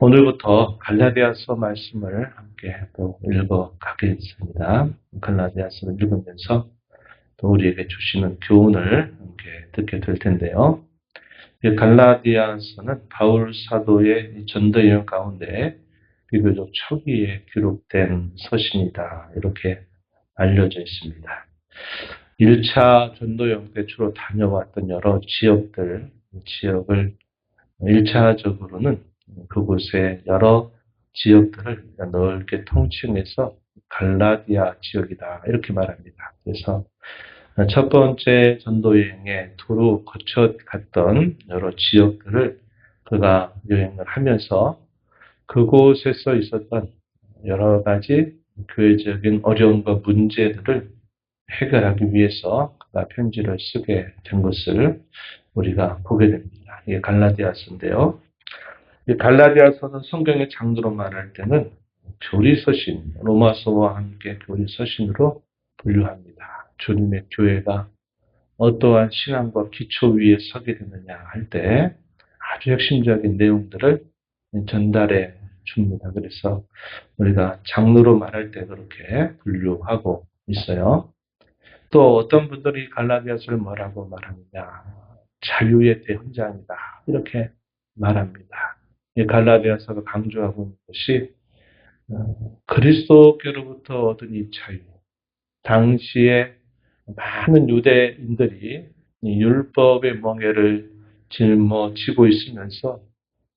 오늘부터 갈라디아서 말씀을 함께 또 읽어가겠습니다. 갈라디아서를 읽으면서 또 우리에게 주시는 교훈을 함께 듣게 될 텐데요. 이 갈라디아서는 바울 사도의 전도 여행 가운데 비교적 초기에 기록된 서신이다. 이렇게 알려져 있습니다. 1차 전도 여행 때 주로 다녀왔던 여러 지역을 1차적으로는 그곳의 여러 지역들을 넓게 통칭해서 갈라디아 지역이다. 이렇게 말합니다. 그래서 첫 번째 전도 여행에 두루 거쳐 갔던 여러 지역들을 그가 여행을 하면서 그곳에서 있었던 여러 가지 교회적인 어려움과 문제들을 해결하기 위해서 그가 편지를 쓰게 된 것을 우리가 보게 됩니다. 이게 갈라디아서인데요. 이 갈라디아서는 성경의 장르로 말할 때는 교리서신, 로마서와 함께 교리서신으로 분류합니다. 주님의 교회가 어떠한 신앙과 기초 위에 서게 되느냐 할 때 아주 핵심적인 내용들을 전달해 줍니다. 그래서 우리가 장르로 말할 때 그렇게 분류하고 있어요. 또 어떤 분들이 갈라디아서를 뭐라고 말하느냐. 자유의 대훈장이다. 이렇게 말합니다. 이 갈라디아서가 강조하고 있는 것이 그리스도께로부터 얻은 이 자유. 당시에 많은 유대인들이 율법의 멍에를 짊어지고 있으면서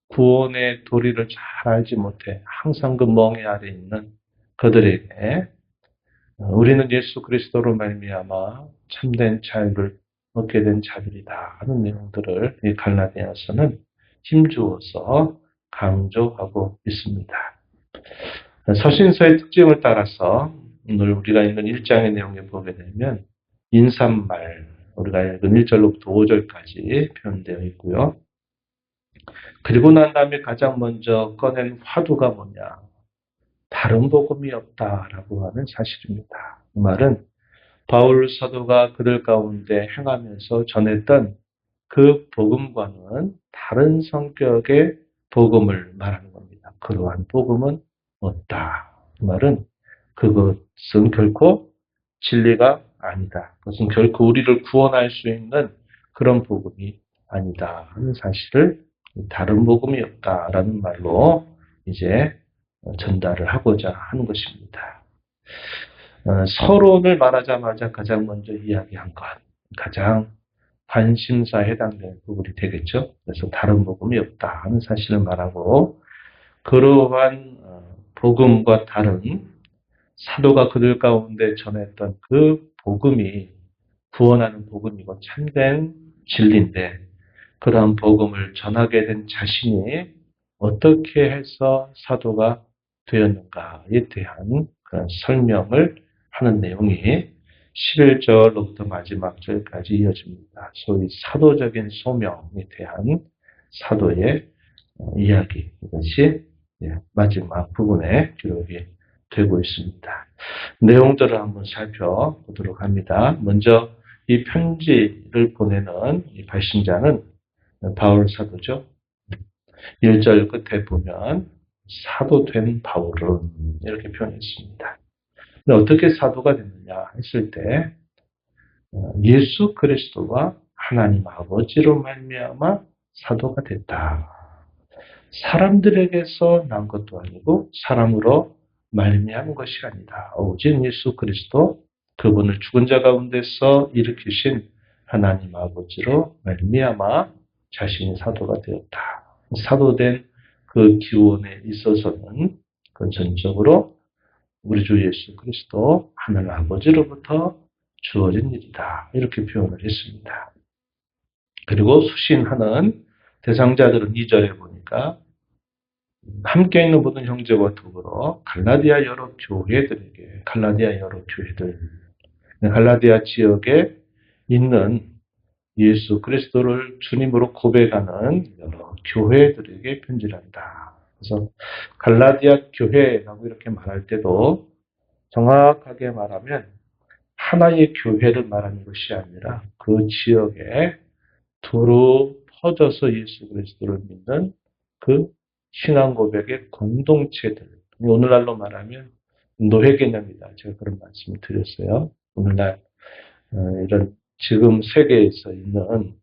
구원의 도리를 잘 알지 못해 항상 그 멍에 아래 있는 그들에게 우리는 예수 그리스도로 말미암아 참된 자유를 얻게 된 자들이다 하는 내용들을 이 갈라디아서는 힘주어서 강조하고 있습니다. 서신서의 특징을 따라서 오늘 우리가 읽는 1장의 내용에 보게 되면 인사말, 우리가 읽은 1절로부터 5절까지 표현되어 있고요. 그리고 난 다음에 가장 먼저 꺼낸 화두가 뭐냐? 다른 복음이 없다라고 하는 사실입니다. 그 말은 바울 사도가 그들 가운데 행하면서 전했던 그 복음과는 다른 성격의 복음을 말하는 겁니다. 그러한 복음은 없다. 그 말은 그것은 결코 진리가 아니다. 그것은 결코 우리를 구원할 수 있는 그런 복음이 아니다 하는 사실을 다른 복음이 없다라는 말로 이제 전달을 하고자 하는 것입니다. 서론을 말하자마자 가장 먼저 이야기한 것, 가장 관심사에 해당되는 부분이 되겠죠. 그래서 다른 복음이 없다 하는 사실을 말하고 그러한 복음과 다른 사도가 그들 가운데 전했던 그 복음이 구원하는 복음이고 참된 진리인데 그러한 복음을 전하게 된 자신이 어떻게 해서 사도가 되었는가에 대한 그런 설명을 하는 내용이 11절로부터 마지막 절까지 이어집니다. 소위 사도적인 소명에 대한 사도의 이야기, 이것이 마지막 부분에 기록이 되고 있습니다. 내용들을 한번 살펴보도록 합니다. 먼저 이 편지를 보내는 이 발신자는 바울 사도죠. 1절 끝에 보면 사도된 바울은 이렇게 표현했습니다. 어떻게 사도가 됐느냐 했을 때 예수 그리스도와 하나님 아버지로 말미암아 사도가 됐다. 사람들에게서 난 것도 아니고 사람으로 말미암은 것이 아니다. 오직 예수 그리스도 그분을 죽은 자 가운데서 일으키신 하나님 아버지로 말미암아 자신이 사도가 되었다. 사도된 그 기원에 있어서는 근본적으로 우리 주 예수 그리스도 하늘 아버지로부터 주어진 일이다. 이렇게 표현을 했습니다. 그리고 수신하는 대상자들은 2절에 보니까 함께 있는 모든 형제와 더불어 갈라디아 여러 교회들에게, 갈라디아 지역에 있는 예수 그리스도를 주님으로 고백하는 여러 교회들에게 편지를 한다. 그래서 갈라디아 교회라고 이렇게 말할 때도 정확하게 말하면 하나의 교회를 말하는 것이 아니라 그 지역에 두루 퍼져서 예수 그리스도를 믿는 그 신앙 고백의 공동체들. 오늘날로 말하면 노예 개념이다. 제가 그런 말씀을 드렸어요. 오늘날 이런 지금 세계에서 있는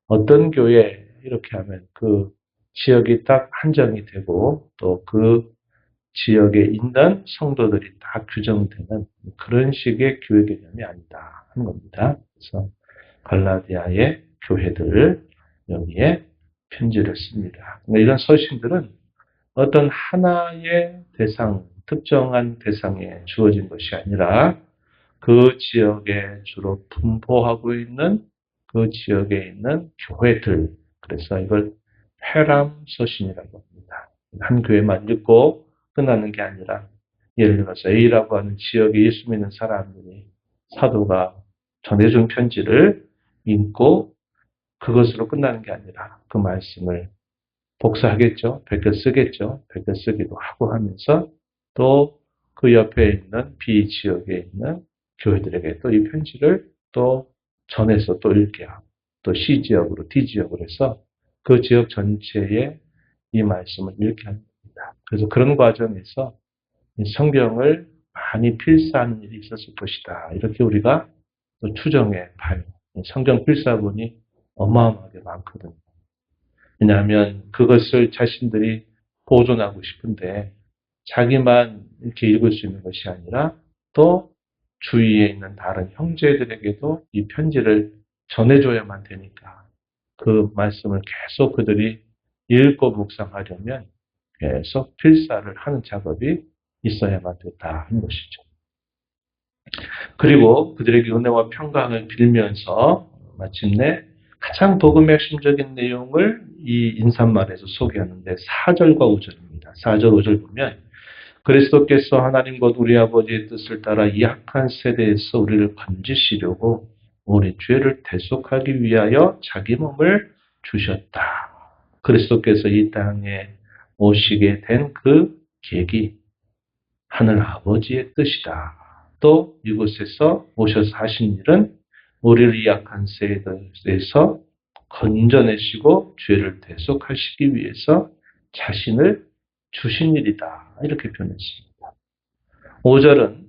어떤 교회 이렇게 하면 그 지역이 딱 한정이 되고 또 그 지역에 있는 성도들이 다 규정되는 그런 식의 교회 개념이 아니다 하는 겁니다. 그래서 갈라디아의 교회들 여기에 편지를 씁니다. 이런 서신들은 어떤 하나의 대상, 특정한 대상에 주어진 것이 아니라 그 지역에 주로 분포하고 있는 그 지역에 있는 교회들. 그래서 이걸 회람 서신이라고 합니다. 한 교회만 읽고 끝나는 게 아니라 예를 들어서 A라고 하는 지역에 예수 믿는 사람들이 사도가 전해준 편지를 읽고 그것으로 끝나는 게 아니라 그 말씀을 복사하겠죠. 베껴 쓰겠죠. 베껴 쓰기도 하고 하면서 또 그 옆에 있는 B 지역에 있는 교회들에게 또 이 편지를 또 전해서 또 읽게 하고 또 C 지역으로 D 지역으로 해서 그 지역 전체에 이 말씀을 읽게 합니다. 그래서 그런 과정에서 성경을 많이 필사하는 일이 있었을 것이다. 이렇게 우리가 또 추정해 봐요. 성경 필사본이 어마어마하게 많거든요. 왜냐하면 그것을 자신들이 보존하고 싶은데 자기만 이렇게 읽을 수 있는 것이 아니라 또 주위에 있는 다른 형제들에게도 이 편지를 전해줘야만 되니까 그 말씀을 계속 그들이 읽고 묵상하려면 계속 필사를 하는 작업이 있어야만 된다 하는 것이죠. 그리고 그들에게 은혜와 평강을 빌면서 마침내 가장 복음의 핵심적인 내용을 이 인사말에서 소개하는데 4절과 5절입니다. 4절, 5절 보면 그리스도께서 하나님 곧 우리 아버지의 뜻을 따라 이 악한 세대에서 우리를 건지시려고 우리 죄를 대속하기 위하여 자기 몸을 주셨다. 그리스도께서 이 땅에 오시게 된 그 계기, 하늘 아버지의 뜻이다. 또 이곳에서 오셔서 하신 일은 우리를 이 악한 세대에서 건져내시고 죄를 대속하시기 위해서 자신을 주신 일이다. 이렇게 표현했습니다. 5절은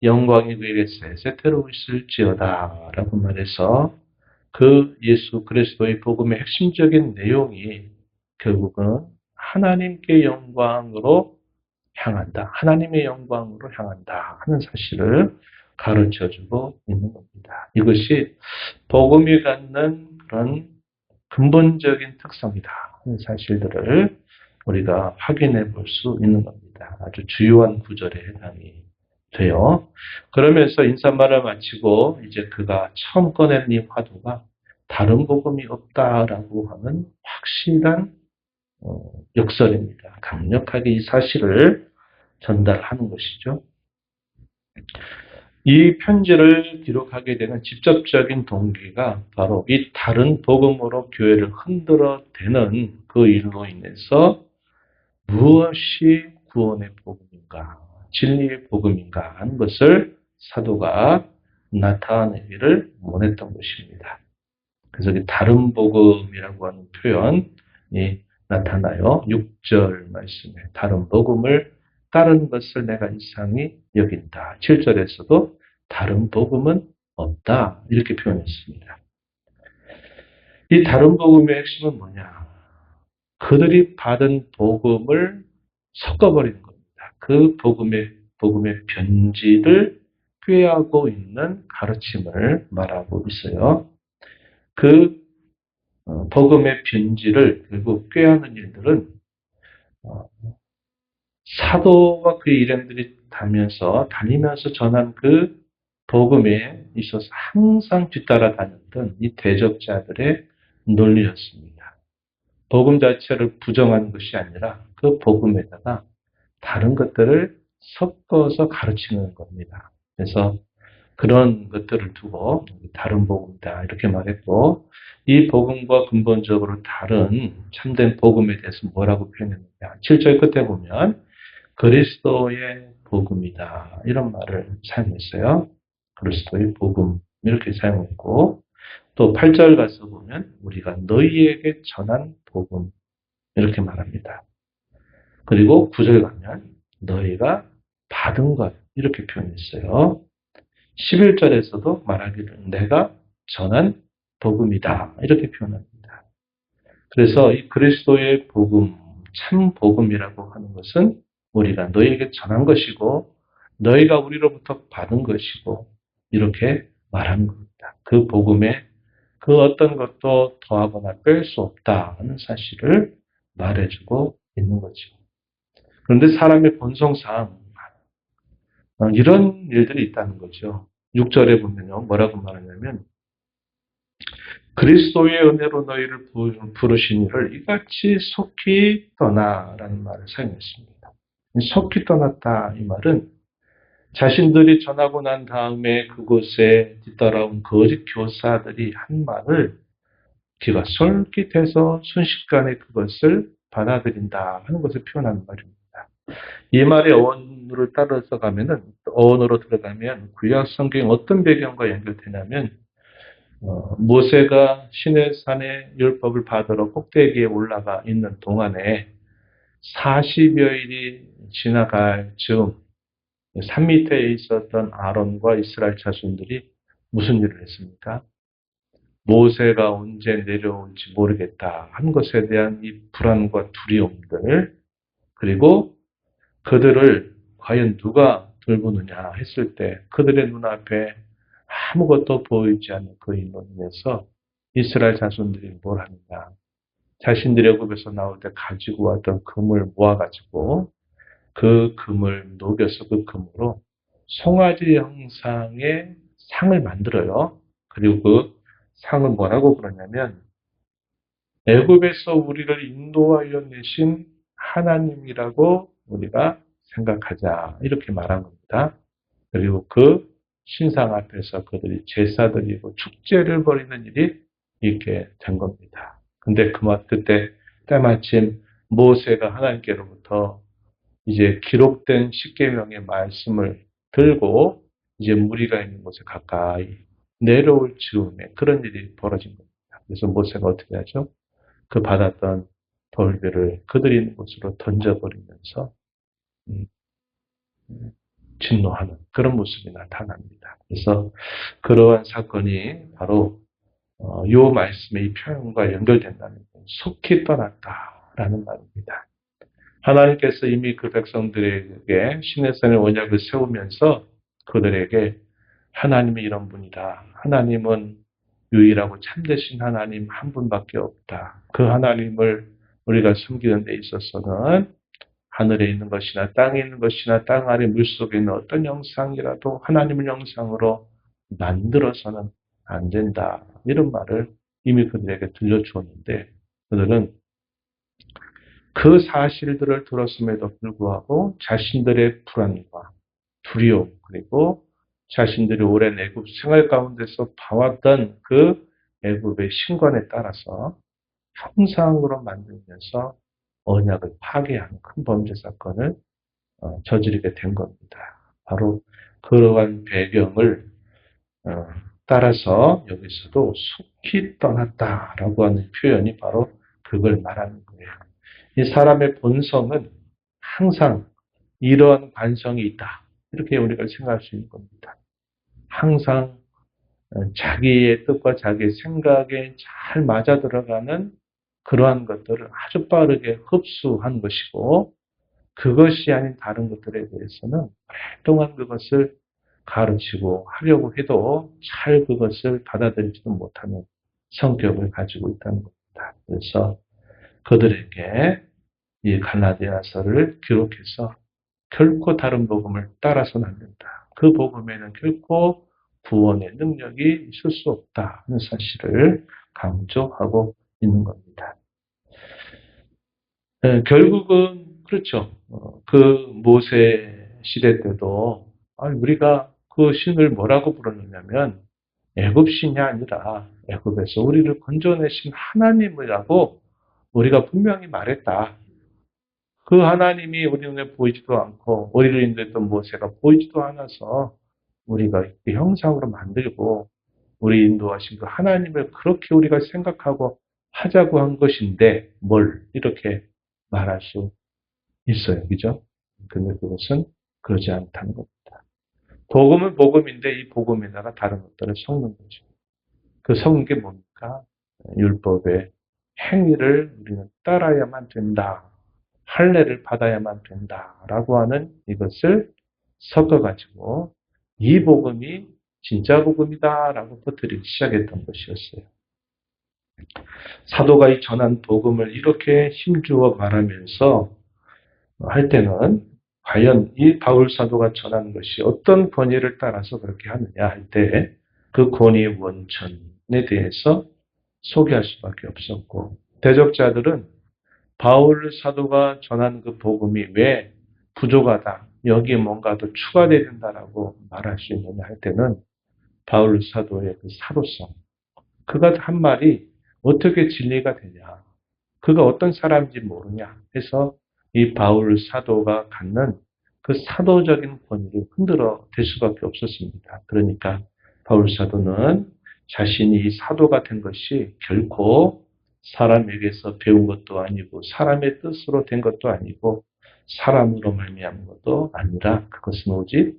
영광이 그에게 세세토록 있을지어다 라고 말해서 그 예수 그리스도의 복음의 핵심적인 내용이 결국은 하나님께 영광으로 향한다. 하나님의 영광으로 향한다 하는 사실을 가르쳐주고 있는 겁니다. 이것이 복음이 갖는 그런 근본적인 특성이다 하는 사실들을 우리가 확인해 볼 수 있는 겁니다. 아주 주요한 구절에 해당이 돼요. 그러면서 인사말을 마치고 이제 그가 처음 꺼낸 이 화두가 다른 복음이 없다라고 하는 확실한 역설입니다. 강력하게 이 사실을 전달하는 것이죠. 이 편지를 기록하게 되는 직접적인 동기가 바로 이 다른 복음으로 교회를 흔들어 대는 그 일로 인해서 무엇이 구원의 복음인가, 진리의 복음인가 하는 것을 사도가 나타내기를 원했던 것입니다. 그래서 다른 복음이라고 하는 표현이 나타나요. 6절 말씀에 다른 복음을 다른 것을 내가 이상히 여긴다. 7절에서도 다른 복음은 없다. 이렇게 표현했습니다. 이 다른 복음의 핵심은 뭐냐? 그들이 받은 복음을 섞어버리는 겁니다. 그 복음의 변질을 꾀하고 있는 가르침을 말하고 있어요. 그 복음의 변질을 결국 꾀하는 일들은 사도와 그의 일행들이 다니면서 전한 그 복음에 있어서 항상 뒤따라 다녔던 이 대적자들의 논리였습니다. 복음 자체를 부정하는 것이 아니라 그 복음에다가 다른 것들을 섞어서 가르치는 겁니다. 그래서 그런 것들을 두고 다른 복음이다 이렇게 말했고 이 복음과 근본적으로 다른 참된 복음에 대해서 뭐라고 표현했느냐. 7절 끝에 보면 그리스도의 복음이다 이런 말을 사용했어요. 그리스도의 복음 이렇게 사용했고 또 8절 가서 보면 우리가 너희에게 전한 복음 이렇게 말합니다. 그리고 9절 가면 너희가 받은 것 이렇게 표현했어요. 11절에서도 말하기를 내가 전한 복음이다 이렇게 표현합니다. 그래서 이 그리스도의 복음, 참 복음이라고 하는 것은 우리가 너희에게 전한 것이고 너희가 우리로부터 받은 것이고 이렇게 말하는 겁니다. 그 복음에 그 어떤 것도 더하거나 뺄 수 없다는 사실을 말해주고 있는 거죠. 그런데 사람의 본성상 이런 일들이 있다는 거죠. 6절에 보면요. 뭐라고 말하냐면 그리스도의 은혜로 너희를 부르신 이를 이같이 속히 떠나라는 말을 사용했습니다. 속히 떠났다 이 말은 자신들이 전하고 난 다음에 그곳에 뒤따라온 거짓 교사들이 한 말을 귀가 솔깃해서 순식간에 그것을 받아들인다 하는 것을 표현하는 말입니다. 이 말의 어원으로 따라서 가면은 어원으로 들어가면 구약 성경 어떤 배경과 연결되냐면 모세가 시내산의 율법을 받으러 꼭대기에 올라가 있는 동안에 40여 일이 지나갈 즈음 산 밑에 있었던 아론과 이스라엘 자손들이 무슨 일을 했습니까? 모세가 언제 내려올지 모르겠다 한 것에 대한 이 불안과 두려움들 그리고 그들을 과연 누가 돌보느냐 했을 때 그들의 눈앞에 아무것도 보이지 않는 그 인로 인해서 이스라엘 자손들이 뭘 하느냐. 자신들의 애굽에서 나올 때 가지고 왔던 금을 모아가지고 그 금을 녹여서 그 금으로 송아지 형상의 상을 만들어요. 그리고 그 상을 뭐라고 그러냐면 애굽에서 우리를 인도하여 내신 하나님이라고 우리가 생각하자 이렇게 말한 겁니다. 그리고 그 신상 앞에서 그들이 제사 드리고 축제를 벌이는 일이 있게 된 겁니다. 근데 그때 때마침 모세가 하나님께로부터 이제 기록된 십계명의 말씀을 들고 이제 무리가 있는 곳에 가까이 내려올 즈음에 그런 일이 벌어진 겁니다. 그래서 모세가 어떻게 하죠? 그 받았던 돌배를 그들이 있는 곳으로 던져버리면서 진노하는 그런 모습이 나타납니다. 그래서 그러한 사건이 바로 이 말씀의 이 표현과 연결된다는 건 속히 떠났다라는 말입니다. 하나님께서 이미 그 백성들에게 시내산의 언약을 세우면서 그들에게 하나님이 이런 분이다. 하나님은 유일하고 참되신 하나님 한 분밖에 없다. 그 하나님을 우리가 섬기는 데 있어서는 하늘에 있는 것이나 땅에 있는 것이나 땅 아래 물속에 있는 어떤 형상이라도 하나님을 형상으로 만들어서는 안 된다. 이런 말을 이미 그들에게 들려주었는데 그들은 그 사실들을 들었음에도 불구하고 자신들의 불안과 두려움 그리고 자신들이 오랜 애굽 생활 가운데서 봐왔던 그 애굽의 신관에 따라서 형상으로 만들면서 언약을 파괴하는 큰 범죄 사건을 저지르게 된 겁니다. 바로 그러한 배경을 따라서 여기서도 속히 떠났다라고 하는 표현이 바로 그걸 말하는 거예요. 이 사람의 본성은 항상 이러한 관성이 있다. 이렇게 우리가 생각할 수 있는 겁니다. 항상 자기의 뜻과 자기의 생각에 잘 맞아 들어가는 그러한 것들을 아주 빠르게 흡수한 것이고 그것이 아닌 다른 것들에 대해서는 오랫동안 그것을 가르치고 하려고 해도 잘 그것을 받아들이지도 못하는 성격을 가지고 있다는 겁니다. 그래서 그들에게 이 갈라디아서를 기록해서 결코 다른 복음을 따라서는 안 된다. 그 복음에는 결코 구원의 능력이 있을 수 없다는 사실을 강조하고 있는 겁니다. 결국은 그렇죠. 그 모세 시대 때도 우리가 그 신을 뭐라고 부르느냐면 애굽 신이 아니라 애굽에서 우리를 건져내신 하나님이라고 우리가 분명히 말했다. 그 하나님이 우리 눈에 보이지도 않고 우리를 인도했던 모세가 보이지도 않아서 우리가 그 형상으로 만들고 우리 인도하신 그 하나님을 그렇게 우리가 생각하고 하자고 한 것인데 뭘 이렇게 말할 수 있어요. 그죠? 근데 그것은 그러지 않다는 겁니다. 복음은 복음인데 이 복음에다가 다른 것들을 섞는 거죠. 그 섞는 게 뭡니까? 율법의 행위를 우리는 따라야만 된다. 할례를 받아야만 된다라고 하는 이것을 섞어가지고 이 복음이 진짜 복음이다라고 퍼뜨리기 시작했던 것이었어요. 사도가 이 전한 복음을 이렇게 힘주어 말하면서 할 때는 과연 이 바울 사도가 전한 것이 어떤 권위를 따라서 그렇게 하느냐 할 때 그 권위의 원천에 대해서 소개할 수밖에 없었고 대적자들은 바울 사도가 전한 그 복음이 왜 부족하다. 여기에 뭔가 더 추가되어야 된다라고 말할 수 있느냐 할 때는 바울 사도의 그 사도성. 그가 한 말이 어떻게 진리가 되냐. 그가 어떤 사람인지 모르냐 해서 이 바울 사도가 갖는 그 사도적인 권위를 흔들어 댈 수밖에 없었습니다. 그러니까 바울 사도는 자신이 사도가 된 것이 결코 사람에게서 배운 것도 아니고 사람의 뜻으로 된 것도 아니고 사람으로 말미암은 것도 아니라 그것은 오직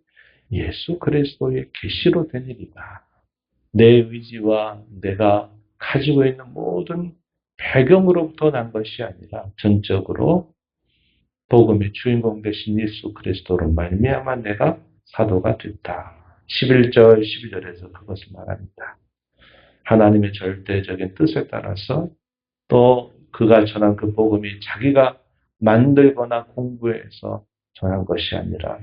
예수 그리스도의 계시로 된 일이다. 내 의지와 내가 가지고 있는 모든 배경으로부터 난 것이 아니라 전적으로 복음의 주인공 되신 예수 그리스도로 말미암아 내가 사도가 됐다. 11절, 12절에서 그것을 말합니다. 하나님의 절대적인 뜻에 따라서 또 그가 전한 그 복음이 자기가 만들거나 공부해서 전한 것이 아니라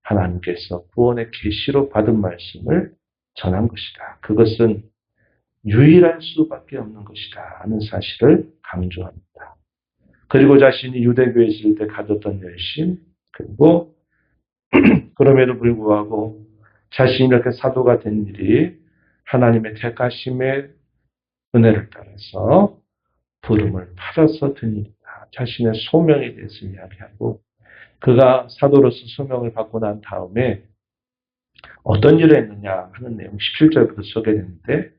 하나님께서 구원의 계시로 받은 말씀을 전한 것이다. 그것은 유일할 수밖에 없는 것이다 하는 사실을 강조합니다. 그리고 자신이 유대교에 있을 때 가졌던 열심, 그리고 그럼에도 불구하고 자신이 이렇게 사도가 된 일이 하나님의 택하심의 은혜를 따라서 부름을 받아서 된 일이다. 자신의 소명에 대해서 이야기하고 그가 사도로서 소명을 받고 난 다음에 어떤 일을 했느냐 하는 내용 17절부터 소개되는데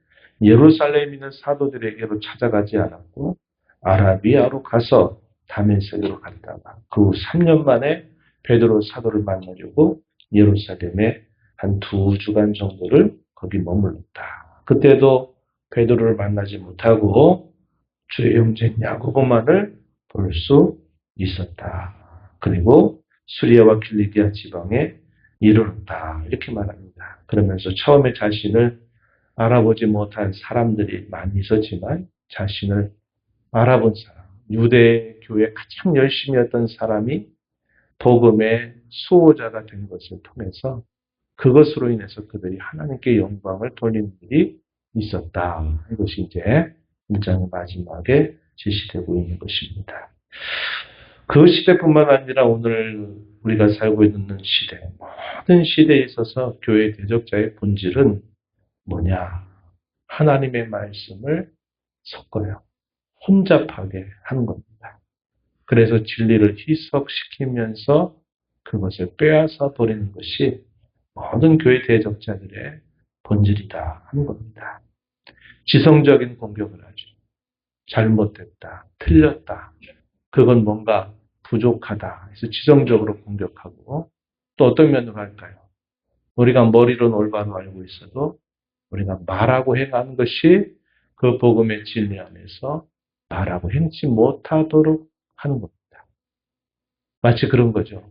예루살렘에 있는 사도들에게로 찾아가지 않았고 아라비아로 가서 다메섹으로 갔다가 그 후 3년 만에 베드로 사도를 만나려고 예루살렘에 한 2주간 정도를 거기 머물렀다. 그때도 베드로를 만나지 못하고 주의 형제인 야고보만을 볼 수 있었다. 그리고 수리아와 길리기아 지방에 이르렀다. 이렇게 말합니다. 그러면서 처음에 자신을 알아보지 못한 사람들이 많이 있었지만 자신을 알아본 사람, 유대교회 가장 열심히 했던 사람이 복음의 수호자가 된 것을 통해서 그것으로 인해서 그들이 하나님께 영광을 돌리는 일이 있었다. 이것이 이제 1장의 마지막에 제시되고 있는 것입니다. 그 시대뿐만 아니라 오늘 우리가 살고 있는 시대, 모든 시대에 있어서 교회 대적자의 본질은 뭐냐? 하나님의 말씀을 섞어요. 혼잡하게 하는 겁니다. 그래서 진리를 희석시키면서 그것을 빼앗아 버리는 것이 모든 교회 대적자들의 본질이다 하는 겁니다. 지성적인 공격을 하죠. 잘못됐다, 틀렸다. 그건 뭔가 부족하다. 그래서 지성적으로 공격하고 또 어떤 면으로 할까요? 우리가 머리로는 올바로 알고 있어도 우리가 말하고 행하는 것이 그 복음의 진리 안에서 말하고 행치 못하도록 하는 겁니다. 마치 그런 거죠.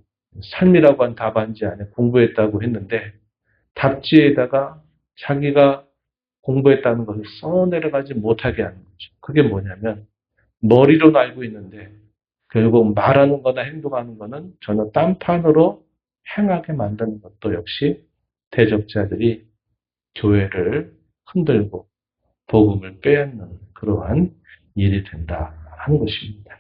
삶이라고 한 답안지 안에 공부했다고 했는데 답지에다가 자기가 공부했다는 것을 써내려가지 못하게 하는 거죠. 그게 뭐냐면 머리로는 알고 있는데 결국 말하는 거나 행동하는 거는 전혀 딴판으로 행하게 만드는 것도 역시 대적자들이 교회를 흔들고 복음을 빼앗는 그러한 일이 된다 하는 것입니다.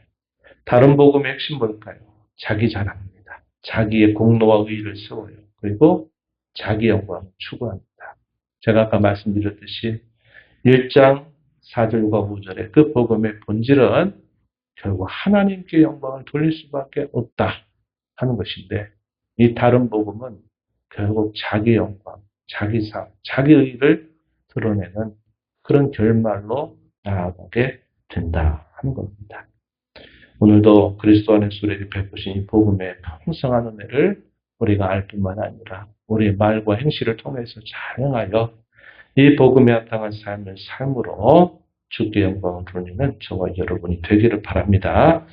다른 복음의 핵심 뭘까요? 자기 자랑입니다. 자기의 공로와 의의를 세워요. 그리고 자기 영광을 추구합니다. 제가 아까 말씀드렸듯이 1장 4절과 5절의 그 복음의 본질은 결국 하나님께 영광을 돌릴 수밖에 없다 하는 것인데 이 다른 복음은 결국 자기 영광, 자기 삶, 자기 의의를 드러내는 그런 결말로 나아가게 된다 하는 겁니다. 오늘도 그리스도 안에서 우리에게 베푸신 이 복음의 풍성한 은혜를 우리가 알 뿐만 아니라 우리의 말과 행실을 통해서 잘 행하여 이 복음에 합당한 삶을 삶으로 주께 영광을 돌리는 저와 여러분이 되기를 바랍니다.